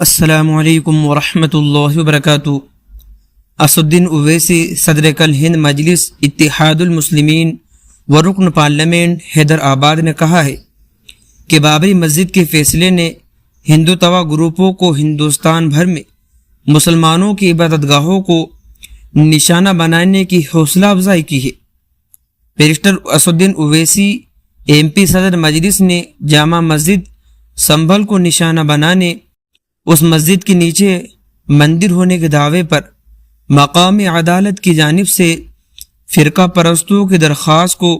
السلام علیکم ورحمۃ اللہ وبرکاتہ۔ اسد الدین اویسی صدر کل ہند مجلس اتحاد المسلمین و رکن پارلیمنٹ حیدرآباد نے کہا ہے کہ بابری مسجد کے فیصلے نے ہندو توا گروپوں کو ہندوستان بھر میں مسلمانوں کی عبادت گاہوں کو نشانہ بنانے کی حوصلہ افزائی کی ہے۔ بیرسٹر اسد الدین اویسی ایم پی صدر مجلس نے جامع مسجد سنبھل کو نشانہ بنانے، اس مسجد کے نیچے مندر ہونے کے دعوے پر مقامی عدالت کی جانب سے فرقہ پرستوں کی درخواست کو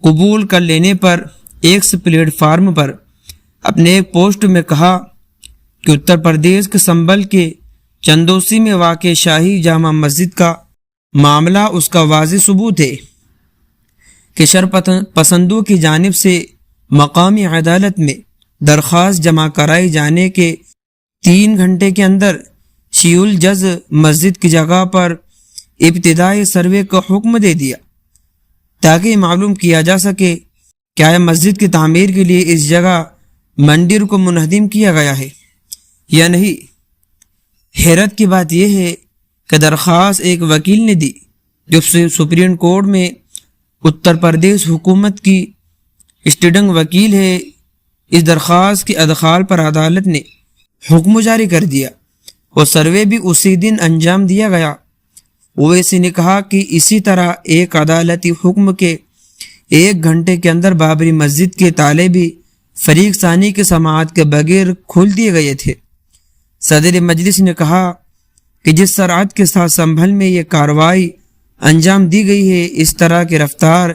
قبول کر لینے پر ایکس پلیٹ فارم پر اپنے ایک پوسٹ میں کہا کہ اتر پردیش کے سنبھل کے چندوسی میں واقع شاہی جامع مسجد کا معاملہ اس کا واضح ثبوت ہے کہ شر پسندوں کی جانب سے مقامی عدالت میں درخواست جمع کرائی جانے کے 3 گھنٹے کے اندر شیع الجز مسجد کی جگہ پر ابتدائی سروے کا حکم دے دیا تاکہ یہ معلوم کیا جا سکے کیا یہ مسجد کی تعمیر کے لیے اس جگہ مندر کو منہدم کیا گیا ہے یا نہیں۔ حیرت کی بات یہ ہے کہ درخواست ایک وکیل نے دی جو سپریم کورٹ میں اتر پردیش حکومت کی اسٹینڈنگ وکیل ہے۔ اس درخواست کی ادخال پر عدالت نے حکم جاری کر دیا اور سروے بھی اسی دن انجام دیا گیا۔ اویسی نے کہا کہ اسی طرح ایک عدالتی حکم کے 1 گھنٹے کے اندر بابری مسجد کے تالے بھی فریق ثانی کے سماعت کے بغیر کھول دیے گئے تھے۔ صدر مجلس نے کہا کہ جس سرعت کے ساتھ سنبھل میں یہ کارروائی انجام دی گئی ہے، اس طرح کی رفتار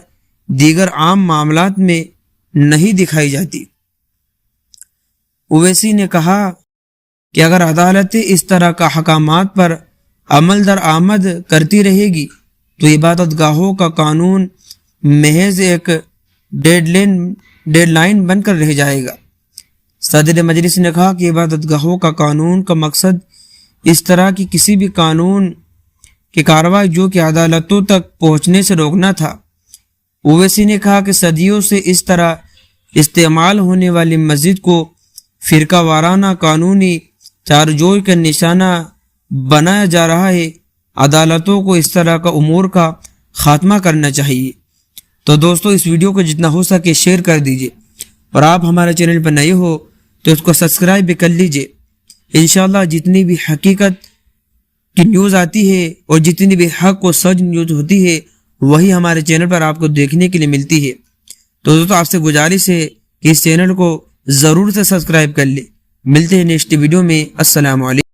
دیگر عام معاملات میں نہیں دکھائی جاتی۔ اویسی نے کہا کہ اگر عدالت اس طرح کا احکامات پر عمل درآمد کرتی رہے گی تو عبادت گاہوں کا قانون محض ایک ڈیڈ لائن بن کر رہ جائے گا۔ صدر مجلس نے کہا کہ عبادت گاہوں کا قانون کا مقصد اس طرح کی کسی بھی قانون کی کارروائی جو کہ عدالتوں تک پہنچنے سے روکنا تھا۔ اویسی نے کہا کہ صدیوں سے اس طرح استعمال ہونے والی مسجد کو فرقہ وارانہ قانونی چارجوئی کا نشانہ بنایا جا رہا ہے۔ عدالتوں کو اس طرح کا امور کا خاتمہ کرنا چاہیے۔ تو دوستو، اس ویڈیو کو جتنا ہو سکے شیئر کر دیجئے، اور آپ ہمارے چینل پر نئے ہو تو اس کو سبسکرائب بھی کر لیجئے۔ انشاءاللہ جتنی بھی حقیقت کی نیوز آتی ہے اور جتنی بھی حق و سچ نیوز ہوتی ہے وہی ہمارے چینل پر آپ کو دیکھنے کے لیے ملتی ہے۔ تو دوستو، آپ سے گزارش ہے کہ اس چینل کو ضرور سے سبسکرائب کر لیں۔ ملتے ہیں نیکسٹ ویڈیو میں۔ السلام علیکم۔